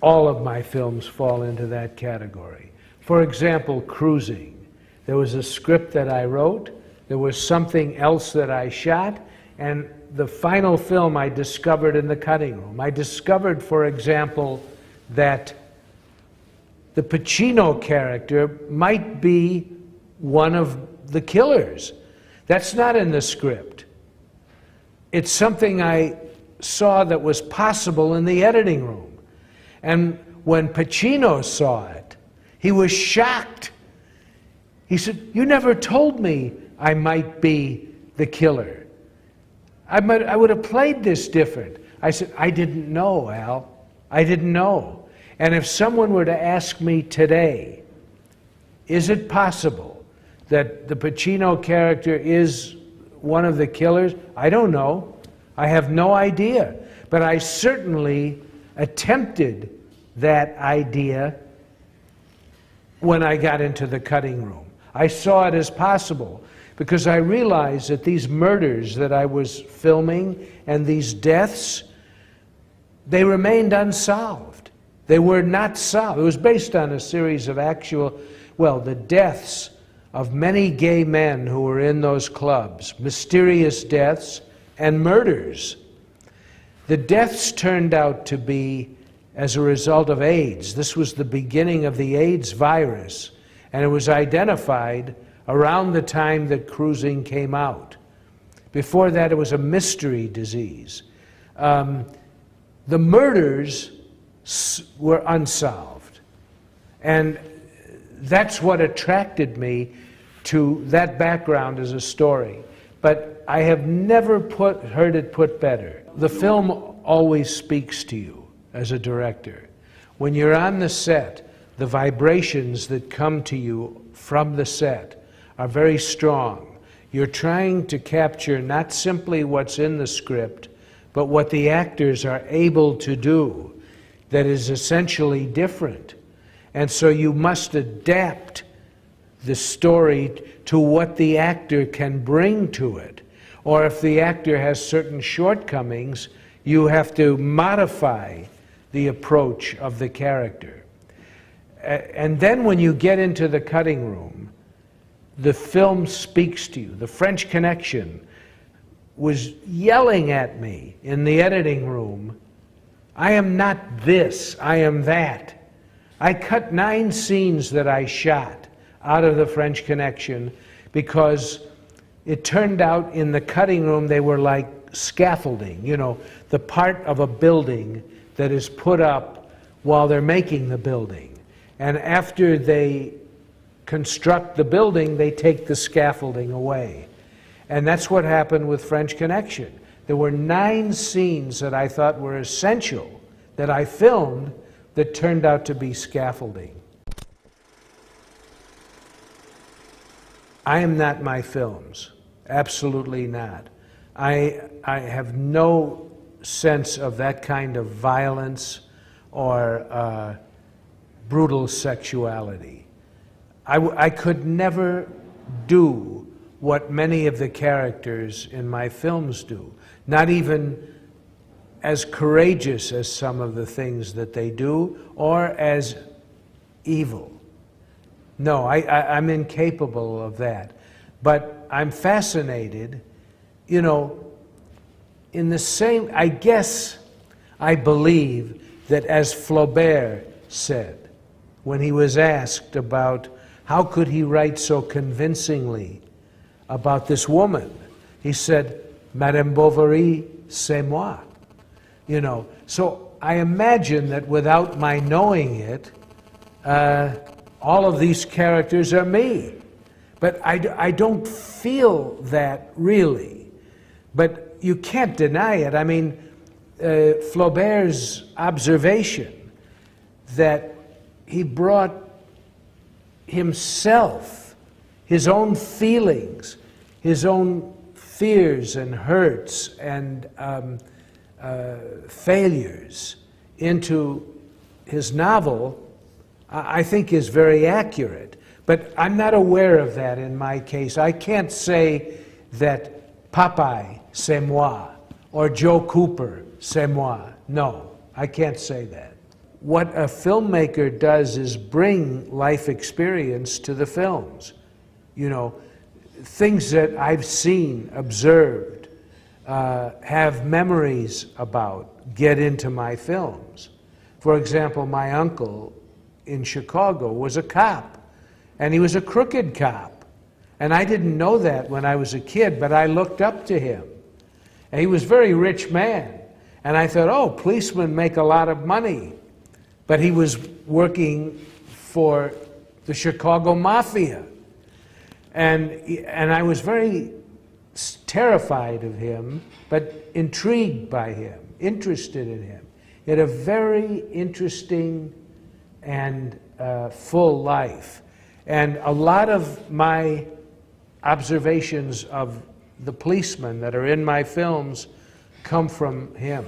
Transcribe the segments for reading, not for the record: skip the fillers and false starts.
all of my films fall into that category. For example, Cruising. There was a script that I wrote, there was something else that I shot, and the final film I discovered in the cutting room. I discovered, for example, that the Pacino character might be one of the killers. That's not in the script. It's something I saw that was possible in the editing room. And when Pacino saw it, he was shocked. He said, "You never told me I might be the killer. I would have played this different." I said, "I didn't know, Al. I didn't know." And if someone were to ask me today, is it possible that the Pacino character is one of the killers? I don't know. I have no idea. But I certainly attempted that idea when I got into the cutting room. I saw it as possible because I realized that these murders that I was filming and these deaths, they remained unsolved. They were not solved. It was based on a series of the deaths of many gay men who were in those clubs, mysterious deaths and murders. The deaths turned out to be as a result of AIDS. This was the beginning of the AIDS virus, and it was identified around the time that Cruising came out. Before that, it was a mystery disease. The murders were unsolved, and that's what attracted me to that background as a story. But I have never heard it put better. The film always speaks to you as a director. When you're on the set, the vibrations that come to you from the set are very strong. You're trying to capture not simply what's in the script, but what the actors are able to do that is essentially different. And so you must adapt the story to what the actor can bring to it. Or if the actor has certain shortcomings, you have to modify the approach of the character. And then when you get into the cutting room, the film speaks to you. The French Connection was yelling at me in the editing room, "I am not this, I am that." I cut 9 scenes that I shot out of the French Connection because it turned out in the cutting room they were like scaffolding, you know, the part of a building that is put up while they're making the building. And after they construct the building, they take the scaffolding away. And that's what happened with French Connection. There were 9 scenes that I thought were essential that I filmed that turned out to be scaffolding. I am not my films. Absolutely not. I have no sense of that kind of violence or brutal sexuality. I could never do what many of the characters in my films do, not even as courageous as some of the things that they do or as evil. No, I'm incapable of that. But I'm fascinated, you know, in the same, I guess, I believe that as Flaubert said, when he was asked about how could he write so convincingly about this woman, he said, "Madame Bovary, c'est moi." You know, so I imagine that without my knowing it, all of these characters are me. But I don't feel that really. But you can't deny it. I mean, Flaubert's observation that he brought himself, his own feelings, his own fears and hurts and failures into his novel, I think is very accurate. But I'm not aware of that in my case. I can't say that Popeye, c'est moi, or Joe Cooper, c'est moi. No, I can't say that. what a filmmaker does is bring life experience to the films. You know, things that I've seen, observed, have memories about, get into my films. For example, my uncle in Chicago was a cop, and he was a crooked cop. And I didn't know that when I was a kid, but I looked up to him. And he was a very rich man. And I thought, oh, policemen make a lot of money. But he was working for the Chicago Mafia. And I was very terrified of him, but intrigued by him, interested in him. He had a very interesting and full life. And a lot of my observations of the policemen that are in my films come from him.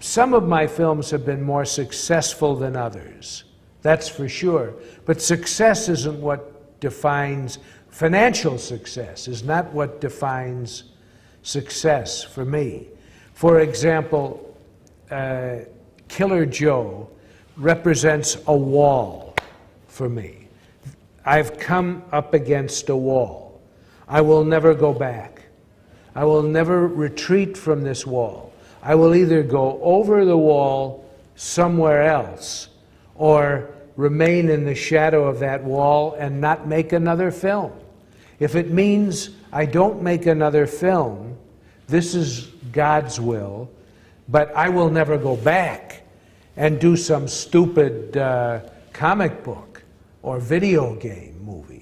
Some of my films have been more successful than others, that's for sure. But success isn't what defines, financial success is not what defines success for me. For example, Killer Joe represents a wall for me. I've come up against a wall. I will never go back. I will never retreat from this wall. I will either go over the wall somewhere else or remain in the shadow of that wall and not make another film. If it means I don't make another film, this is God's will, but I will never go back and do some stupid comic book or video game movie.